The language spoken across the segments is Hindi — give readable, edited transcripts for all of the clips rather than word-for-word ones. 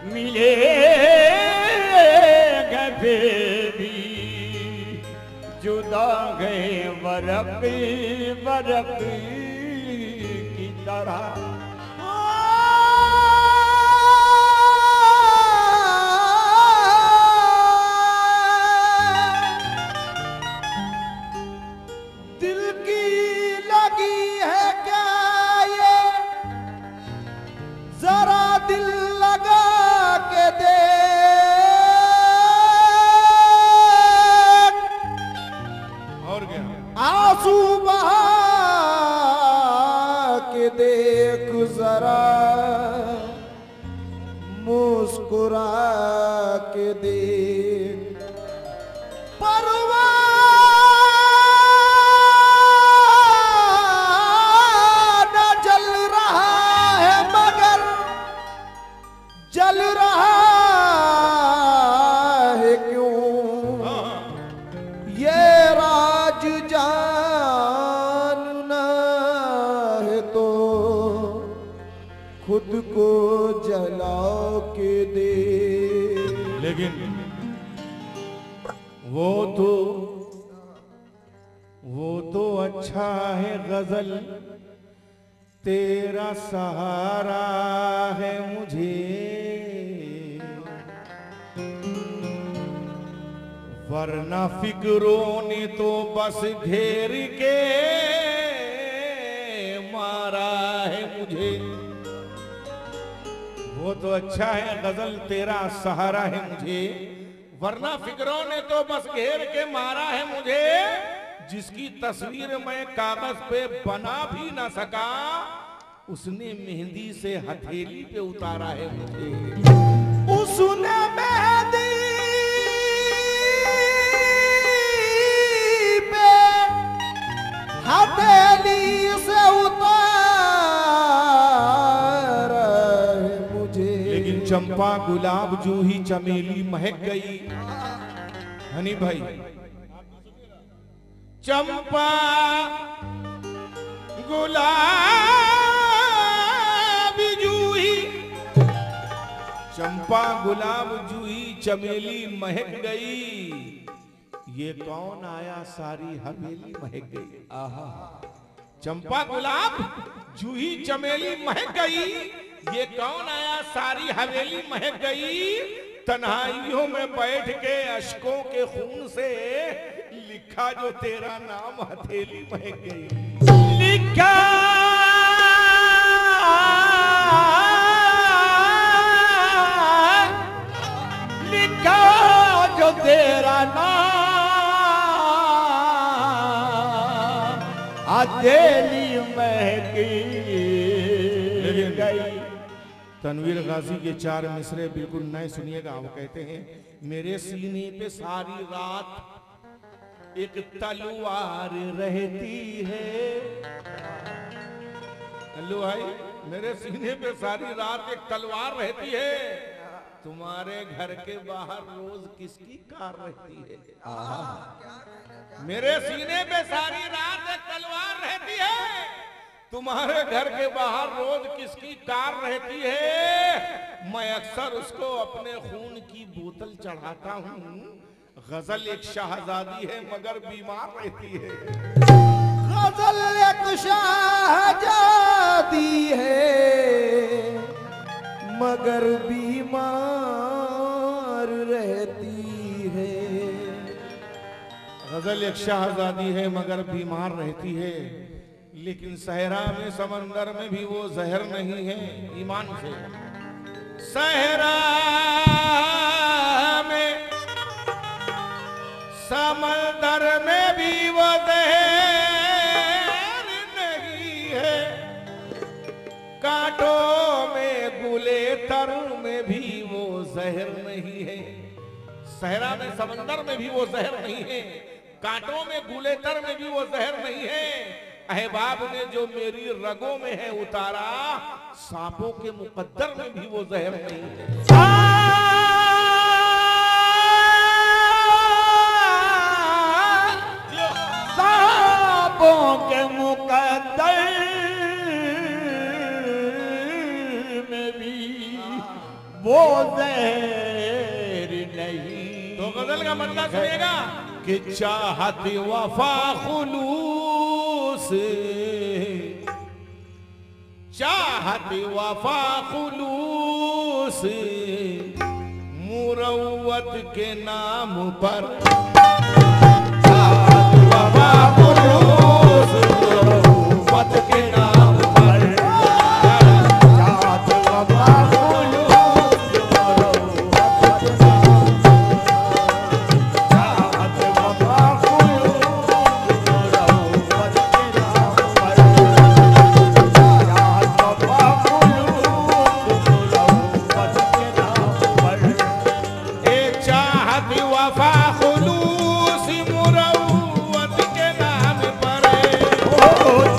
मिले फिर भी जुदा गए बरक बरक की तरह। दिल की लगी है क्या ये, जरा दिल लगा के दे, और क्या आंसू बहा के देख जरा, मुस्कुरा के देख। परवाना जल रहा है मगर जल रहा है क्यों, ये राज जानना है तो खुद को जला के दे। लेकिन वो तो अच्छा है गजल, तेरा सहारा है मुझे, वरना फिक्रों ने तो बस घेर के मारा है मुझे। वो तो अच्छा है गजल, तेरा सहारा है मुझे, वरना फिक्रों ने तो बस घेर के मारा है मुझे। जिसकी तस्वीर मैं कागज पे बना भी ना सका, उसने मेहंदी से हथेली पे उतारा है मुझे। उसने मेहंदी पे हथेली से उतारा है मुझे। लेकिन चंपा गुलाब जूही चमेली महक गई। हनी भाई, चंपा गुलाब जूही, चंपा गुलाब जूही चमेली महक गई, ये कौन आया सारी हवेली महक गई। आहा, चंपा गुलाब जूही चमेली महक गई, ये कौन आया सारी हवेली महक गई। तन्हाइयों में बैठ के अश्कों के खून से लिखा जो तेरा नाम हथेली महक गई। लिखा लिखा जो तेरा नाम हथेली महक गई। तनवीर गाजी के 4 मिसरे बिल्कुल नए सुनिएगा। वो कहते हैं, मेरे सीने पे सारी रात एक तलवार रहती है। हेलो भाई, मेरे सीने पे सारी रात एक तलवार रहती है, तुम्हारे घर के बाहर रोज किसकी कार रहती है। मेरे सीने पे सारी रात एक तलवार रहती है, तुम्हारे घर के बाहर रोज किसकी कार रहती है। मैं अक्सर उसको अपने खून की बोतल चढ़ाता हूँ। गजल एक शाहजादी है मगर बीमार रहती है। गजल एक शाहजादी है मगर बीमार रहती है। गजल एक शाहजादी है मगर बीमार रहती है, लेकिन सहरा में समंदर में भी वो जहर नहीं है। ईमान से, सहरा में समंदर में भी वो जहर नहीं है, कांटों में गुले तर में भी वो जहर नहीं है। सहरा में समंदर में भी वो जहर नहीं है, कांटों में गुले तर में भी वो जहर नहीं है। अहबाब ने जो मेरी रगों में है उतारा, सांपों के मुकद्दर में भी वो जहर नहीं है। सांपों के मुकद्दर में भी वो जहर नहीं। तो गजल का मतलब सुनिएगा कि चाहत वफा खुलूस, चाहत वफा खुलूस मुरव्वत के नाम पर, चाहत वफा खुलूस मुरव्वत के नाम पर, चाहत वफा खुलूस मुरव्वत के नाम पर, चाहत वफा खुलूस मुरव्वत के नाम पर, चाहत वफा खुलूस मुरव्वत के नाम पर। ए चाहत वफा खुलूस मुरव्वत के नाम पर, ओ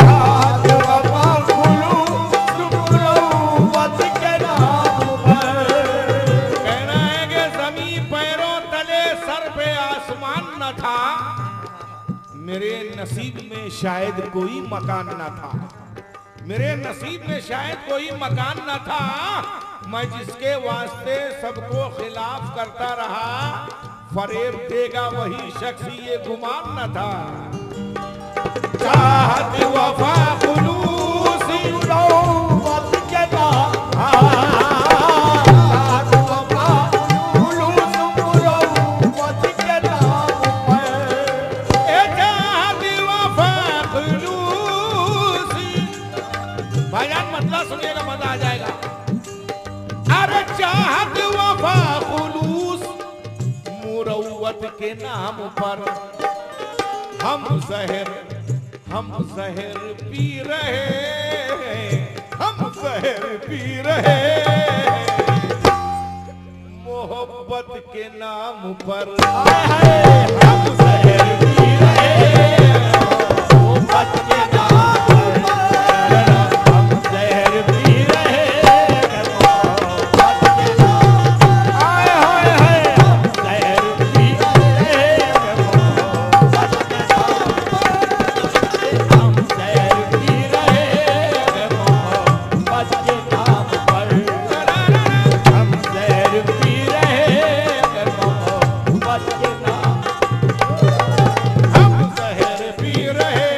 चाहत वफा खुलूस मुरव्वत के नाम पर। कहना है कि जमीन पैरों तले सर पे आसमान न था, मेरे नसीब में शायद कोई मकान न था, मेरे नसीब में शायद कोई मकान न था, मैं जिसके वास्ते सबको खिलाफ करता रहा, फरेब देगा वही शख्स ये गुमान न था। चाहत वफा खुलूस मुरव्वत के नाम चाहत वफा खुलूस मुरव्वत के नाम पर। ए चाहत वफा खुलूस, भाईजान मतलब सुनिएगा मजा आ जाएगा। अरे चाहत वफा खुलूस मुरव्वत के नाम पर, हम जहर पी रहे, हम जहर पी रहे मोहब्बत के नाम पर, हम जहर पी रहे मोहब्बत के नाम पर, हम जहर पी रहे मोहब्बत के नाम पर। हाय हाय हाय हम जहर पी रहे मोहब्बत के नाम पर, हम जहर पी रहे मोहब्बत के नाम पर, हम जहर पी रहे मोहब्बत के नाम पर। हम जहर पी रहे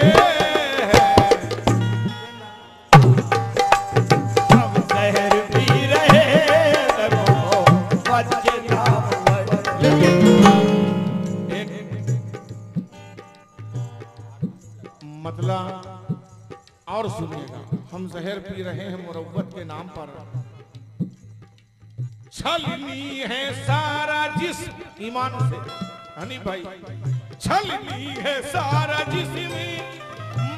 हम जहर पी रहे मोहब्बत के नाम पर। मतलब और सुनिएगा, हम जहर पी रहे हैं मुरव्वत के नाम पर, छलनी है सारा जिस्म ईमान से, हनी भाई छलनी है सारा जिस्म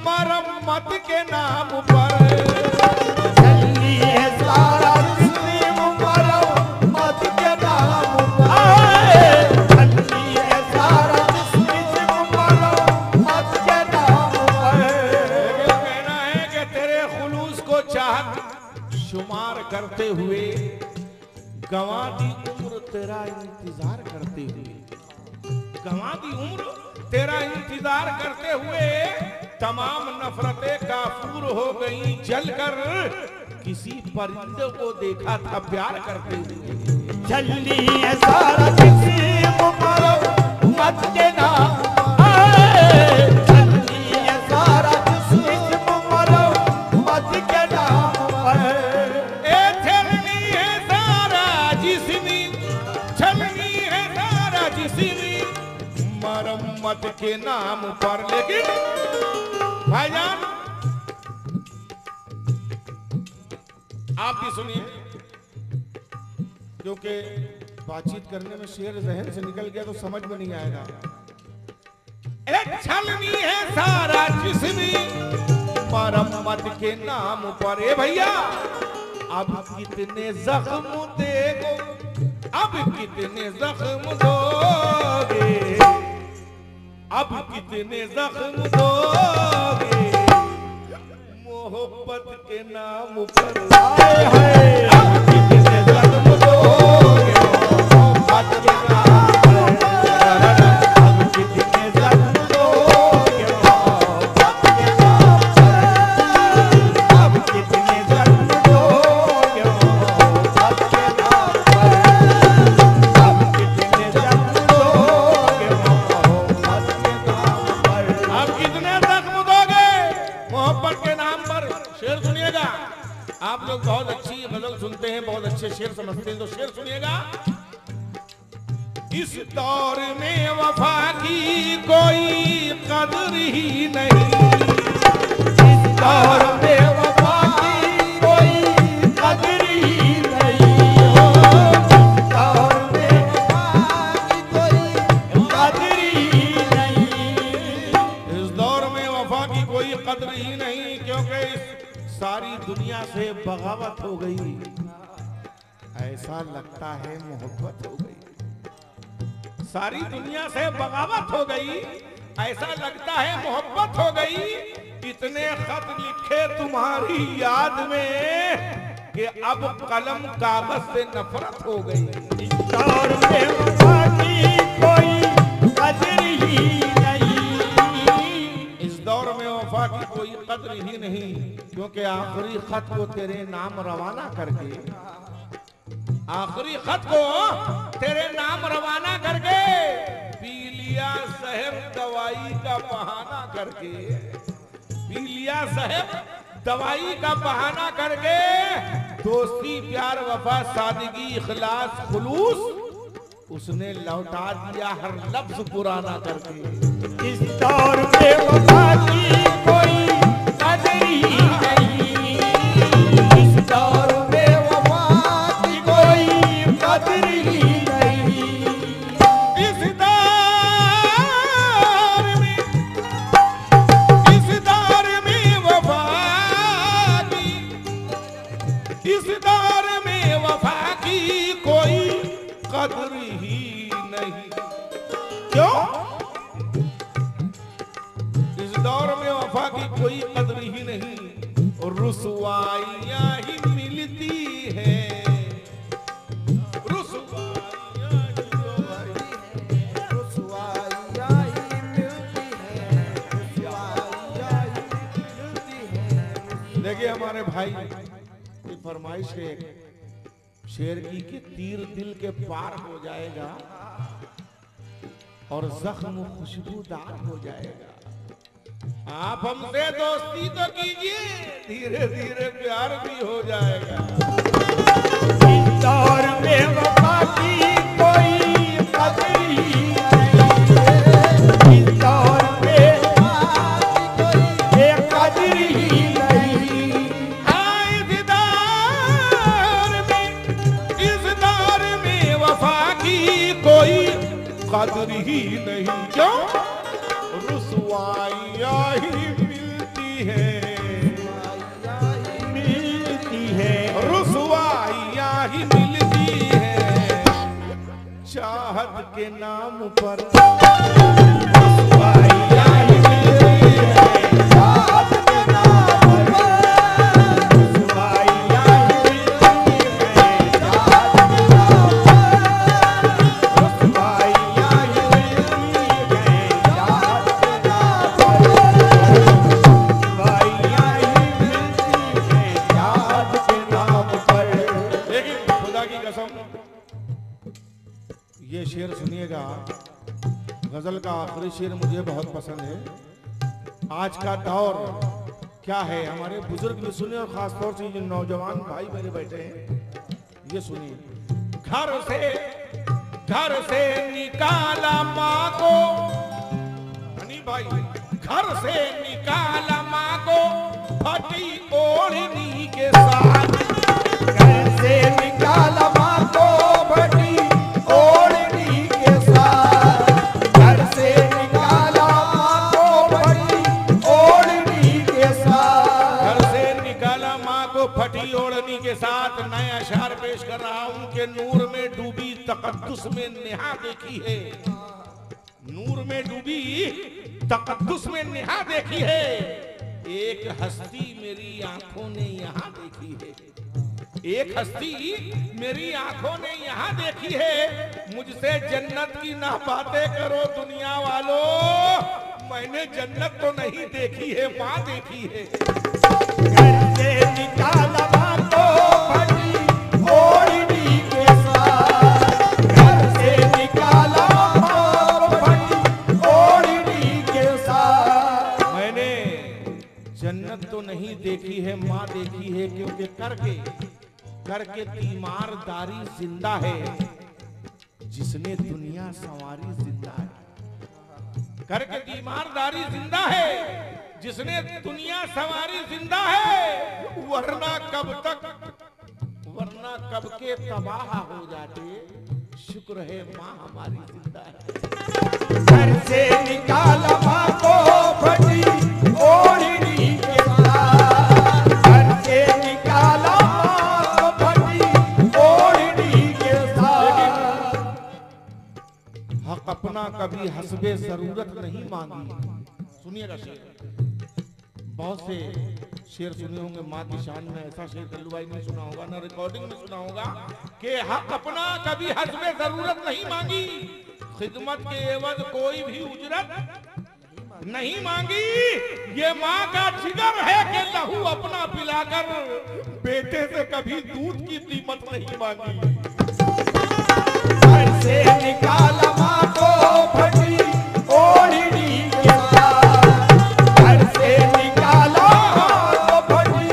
मरम्मत के नाम पर, छलनी है सारा जिस्म मरम्मत के नाम पर। छलनी है सारा जिस्म मरम्मत के नाम पर। लेकिन कहना है कि तेरे खुलूस को चाहत शुमार करते हुए गंवा दी उम्र तेरा इंतजार करते हुए, गंवा दी उम्र तेरा इंतजार करते हुए, तमाम नफरतें काफूर हो गई जलकर, किसी परिंदे को देखा था प्यार करते हुए। छलनी है सारा जिस्म मरम्मत के नाम पर। छलनी है सारा जिस्म मरम्मत के नाम पर। ए छलनी है सारा जिस्म, छलनी है सारा जिस्म मरम्मत के नाम पर। लेकिन भाईजान आप भी सुनिए, क्योंकि बातचीत करने में शेर जहन से निकल गया तो समझ में नहीं आएगा। ए छलनी है सारा जिस्म मरम्मत के नाम पर। ए भैया अब कितने जख्म देगो, अब कितने जख्म दोगे, अब कितने जख्म दोगे मोहब्बत के नाम पर। हाय हाय अब कितने जख्म दोगे मोहब्बत के नाम पर। अब कितने जख्म दोगे मोहब्बत के नाम पर। अब कितने जख्म दोगे मोहब्बत के नाम अच्छे शेर समझते हैं तो शेर सुनिएगा। इस दौर में वफा की कोई कदर ही नहीं, इस दौर में वफा की कोई कदर ही नहीं हो, दौर में वफा की कोई कदर ही नहीं। इस दौर में वफा की कोई कदर ही नहीं, क्योंकि सारी दुनिया से बगावत हो गई। ऐसा लगता है मोहब्बत हो गई, सारी दुनिया से बगावत हो गई, ऐसा लगता है मोहब्बत हो गई। इतने खत लिखे तुम्हारी याद में कि अब कलम कागज से नफरत हो गई। इस दौर में वफा की कोई कदर ही नहीं, इस दौर में वफा की कोई कदर ही नहीं, क्योंकि आखिरी खत को तेरे नाम रवाना करके, आखिरी खत को तेरे नाम रवाना करके पी लिया साहब दवाई का बहाना करके, पी लिया साहब दवाई का बहाना करके, दोस्ती प्यार वफा सादगी इखलास खुलूस उसने लौटा दिया हर लफ्ज पुराना करके। इस दौर में वफा की कोई कदर ही नहीं, इस दौर में वफा की कोई कदर ही नहीं। इस दौर में वफा की, इस दौर में वफा की कोई कदर ही नहीं। क्यों? इस दौर में वफा की कोई कदर ही नहीं, रुसवाइयां ही मिलती है, रुसवाइयां रुसवाइयाँ ही मिलती हैं, रुसवाइयाँ ही मिलती हैं। देखिए हमारे भाई की फरमाइश है शेर की कि तीर दिल के पार हो जाएगा और जख्म खुशबूदार हो जाएगा। आप हमसे दोस्ती तो कीजिए, धीरे धीरे प्यार भी हो जाएगा। इस दौर में वफा की कोई कदर ही नहीं, इस दौर में वफा की कोई कदर ही नहीं। इस दौर में वफा की कोई कदर ही नहीं। क्यों? रुसवाइयां ही मिलती है, मिलती है, रुसवाइयां ही मिलती है, चाहत के नाम पर रुसवाइयां ही मिलती है, चाहत के नाम पर, रुसवाइयां ही मिलती है, चाहत के नाम पर, रुसवाइयां ही मिलती है, चाहत के नाम पर, रुसवाइयां ही मिलती है, चाहत के नाम पर। लेकिन खुदा की कसम ये शेर सुनिएगा, गजल का आखिरी शेर मुझे बहुत पसंद है। आज का दौर क्या है, हमारे बुजुर्ग भी सुने और खासतौर से जो नौजवान भाई मेरे बैठे हैं ये सुनिए। घर से निकाला माँ को, हनी भाई, घर से निकाला माँ को फटी ओढ़नी के साथ, घर से निकाला माँ को फटी ओढ़नी के साथ, घर से निकाला माँ को फटी ओढ़नी के साथ, घर से निकाला माँ को फटी ओढ़नी के साथ। नए अशार पेश कर रहा हूं कि नूर में डूबी तकद्दुस में नेहा देखी है, नूर में डूबी तकद्दुस में नेहा देखी है, एक हस्ती मेरी आंखों ने यहाँ देखी है, एक हस्ती मेरी आंखों ने यहाँ देखी है। मुझसे जन्नत की ना बातें करो दुनिया वालों, मैंने जन्नत तो नहीं देखी है, माँ देखी है। घर से निकाला माँ को फटी ओढ़नी के साथ, घर से निकाला माँ को फटी ओढ़नी के साथ। मैंने जन्नत तो नहीं देखी है, माँ देखी है, क्योंकि करके करके तीमारदारी जिंदा है, जिसने दुनिया संवारी जिंदा है। करके तीमारदारी जिंदा है, जिसने दुनिया संवारी जिंदा है। वरना कब के तबाह हो जाते। शुक्र है माँ हमारी जिंदा है। घर से निकाला माँ को फटी ओढ़नी के साथ, घर से निकाला माँ को फटी ओढ़नी के साथ। हक अपना कभी हस्बे जरूरत नहीं मांगी। सुनिएगा शेर, बहुत से शेर सुने होंगे माँ की शान में। ऐसा शेर कल्लू भाई ने सुना होगा ना, रिकॉर्डिंग में सुना होगा कि हक अपना कभी हस्बे जरूरत नहीं मांगी, खिदमत के एवज कोई भी उजरत नहीं मांगी। ये माँ का जिगर है कि लहू अपना पिलाकर बेटे से कभी दूध की कीमत नहीं मांगी। घर से निकाला माँ को फटी ओढ़नी के साथ, घर से निकाला माँ को फटी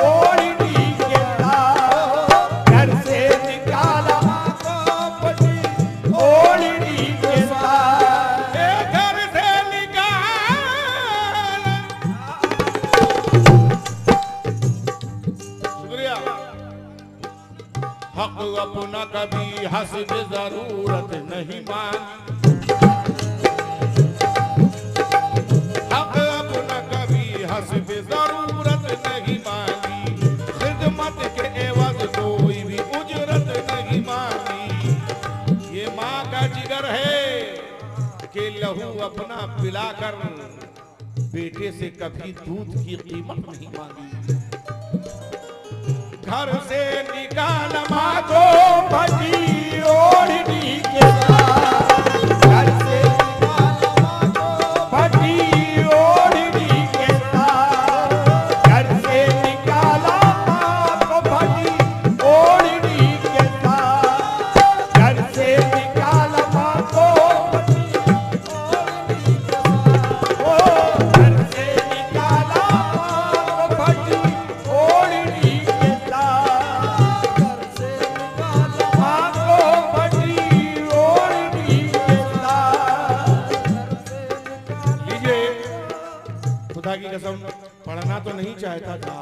ओढ़नी के साथ, घर से निकाला माँ को फटी ओढ़नी के साथ। घर से निकाल। शुक्रिया। हक अपना कभी हस्ब जरूरत नहीं मांगी, हक अपना कभी हस्ब जरूरत नहीं मांगी, खिदमत के एवज कोई भी उजरत नहीं मांगी। ये माँ का जिगर है कि लहू अपना पिलाकर बेटे से कभी दूध की कीमत नहीं मांगी। घर से निकाल माँ को फटी ओढ़नी के साथ, घर से निकाला माँ को फटी ओढ़नी के साथ, घर से निकाला माँ को फटी ओढ़नी के साथ, घर से निकाला माँ को फटी ओढ़नी के साथ, ओ घर से निकाला माँ को फटी ओढ़नी के साथ, घर से निकाला माँ को फटी ओढ़नी के साथ, लीजिए, खुदा की कसम पढ़ना तो नहीं चाहता था,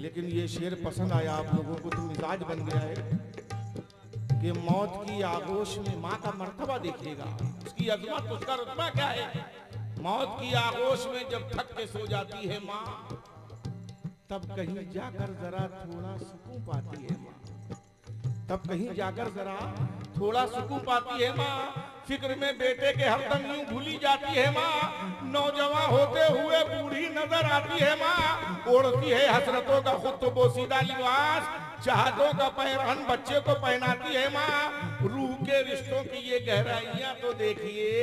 लेकिन ये शेर पसंद आया आप लोगों को तो मिजाज बन गया है कि मौत की आगोश में माँ का मर्तबा देखिएगा, उसकी अजमत, उसका रुतबा क्या है। मौत की आगोश में जब थक के सो जाती है माँ, तब कहीं जाकर जरा थोड़ा सुकून पाती है माँ, तब कहीं जाकर जरा थोड़ा सुकून पाती है माँ। फिक्र में बेटे के हरदम यूं भूली जाती है माँ, नौजवान होते हुए बूढ़ी नजर आती है माँ। ओढ़ती है हसरतों का खुद तो बोसीदा लिबास, चाहतों का पैरहन बच्चे को पहनाती है माँ। रूह के रिश्तों की ये गहराइयां तो देखिए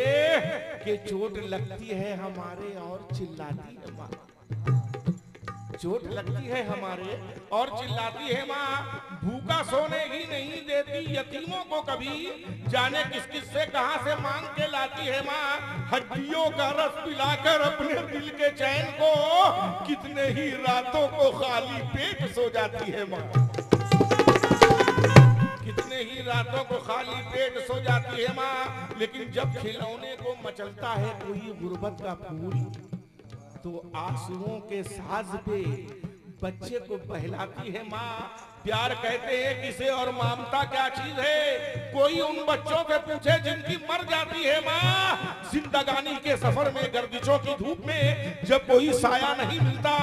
कि चोट लगती है हमारे और चिल्लाती है माँ, चोट लगती है हमारे और चिल्लाती है माँ। भूखा सोने ही नहीं देती यतीमों को कभी, जाने किस किस से कहां से मांग के लाती है माँ। हड्डियों का रस पिलाकर अपने दिल के चैन को कितने ही रातों को खाली पेट सो जाती है माँ, कितने ही रातों को खाली पेट सो जाती है माँ। लेकिन जब खिलौने को मचलता है कोई गुर्बत का फूल, तो आंसुओं के साज पे बच्चे को बहलाती है माँ। प्यार कहते हैं किसे और ममता क्या चीज है, कोई उन बच्चों से पूछे जिनकी मर जाती है माँ। जिंदगानी के सफर में गर्दिशों की धूप में जब कोई साया नहीं मिलता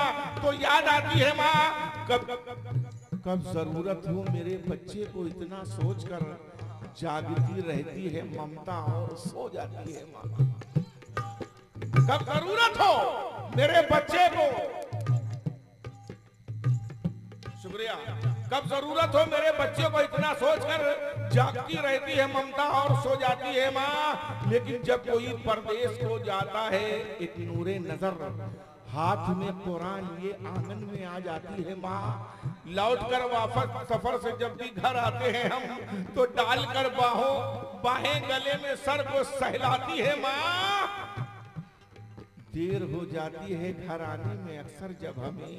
तो याद आती है माँ। कब जरूरत हो मेरे बच्चे को इतना सोचकर जागती रहती है ममता और सो जाती है माँ। कब जरूरत हो मेरे बच्चे को, शुक्रिया, कब जरूरत हो मेरे बच्चे को इतना सोचकर जागती रहती है ममता और सो जाती है माँ। लेकिन जब कोई परदेश को जाता है एक नूरे नजर हाथ में कुरान ये आंगन में आ जाती है माँ। लौट कर वापस सफर से जब भी घर आते हैं हम तो डालकर बाहें गले में सर को सहलाती है माँ। देर हो जाती है घर आने में अक्सर जब हमें,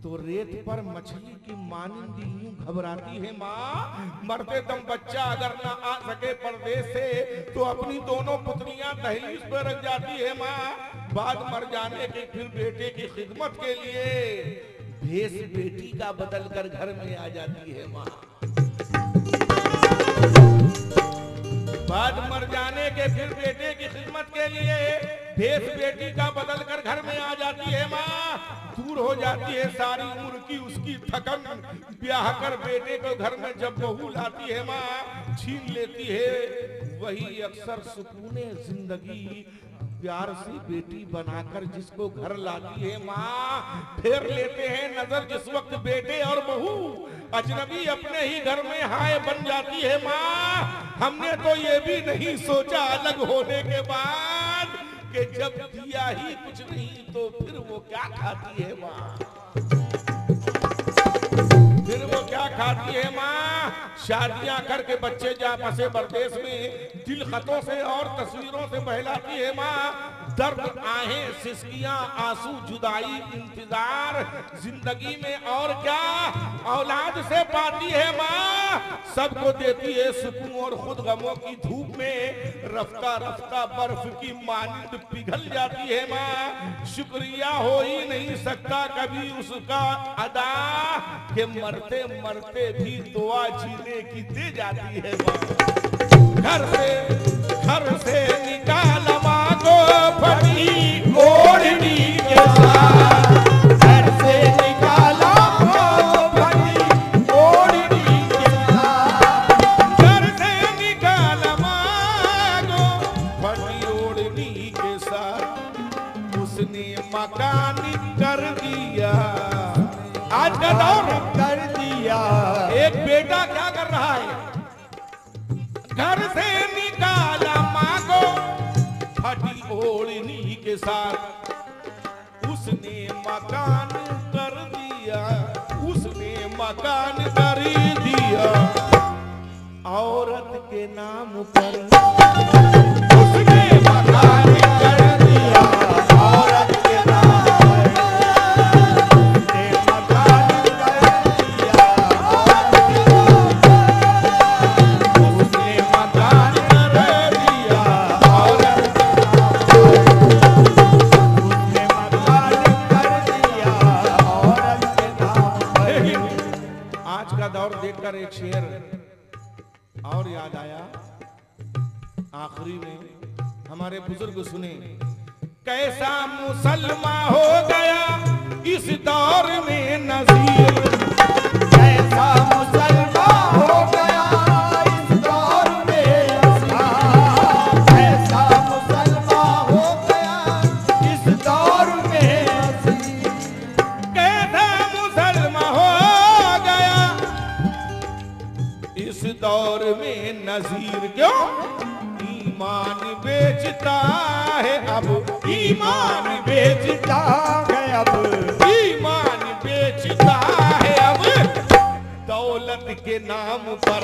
तो रेत पर मछली की मानिंद यूं घबराती है माँ। मरते दम बच्चा अगर ना आ सके परदेश से तो अपनी दोनों पुत्रियां दहलीज पर रख जाती है माँ। बाद मर जाने के फिर बेटे की खिदमत के लिए भेष बेटी का बदल कर घर में आ जाती है माँ। बाद मर जाने के फिर बेटे की खिदमत के लिए भेष बेटी का बदल कर घर में आ जाती है माँ। दूर हो जाती है सारी उम्र की उसकी थकन। ब्याह कर बेटे को घर में जब बहू लाती है माँ, छीन लेती है वही अक्सर सुकूने जिंदगी। प्यार से बेटी बनाकर जिसको घर लाती है माँ, फेर लेते हैं नजर जिस वक्त बेटे और बहू अजनबी अपने ही घर में हाय बन जाती है माँ। हमने तो ये भी नहीं सोचा अलग होने के बाद कि जब दिया ही कुछ नहीं तो फिर वो क्या खाती है माँ। फिर वो क्या खाती है माँ। शादियां करके बच्चे जा बसे परदेश में, दिल खतों से और तस्वीरों से बहलाती है माँ। दर्द आहें सिसकियां आंसू जुदाई इंतजार, जिंदगी में और क्या औलाद से पाती है माँ। सबको देती है सुकून और खुद गमों की धूप में रफ्ता रफ्ता बर्फ की मानिंद पिघल जाती है माँ। शुक्रिया हो ही नहीं सकता कभी उसका अदा कि मरते मरते भी दुआ जीने की दे जाती है माँ। घर से निकाल माँ को फटी ओढ़नी के साथ। घर से निकाला को फटी ओढ़नी के साथ। घर से निकाल माँ को फटी ओढ़नी के साथ। उसने मकान कर दिया। आज का दौर कर दिया। एक बेटा क्या कर रहा है, घर से निकाला माँ को फटी ओढ़नी के साथ। उसने मकान कर दिया, उसने मकान कर दिया औरत के नाम पर। उसने मकान कर दिया औरत के नाम पर। उसने मकान कर दिया औरत के नाम पर। उसने मकान कर दिया औरत आज का दौर देखकर एक शेर और याद आया। आखिरी में हमारे बुजुर्ग सुने, कैसा मुसलमान हो गया इस दौर में नजीर। कैसा मुसलमान हो गया इस दौर में नसीर। कैसा मुसलमान हो गया इस दौर में नसीर। कैसा मुसलमान हो गया इस दौर में नजीर। क्यों? ईमान बेचता है अब, ईमान बेचता है अब, ईमान बेचता है अब दौलत के नाम पर।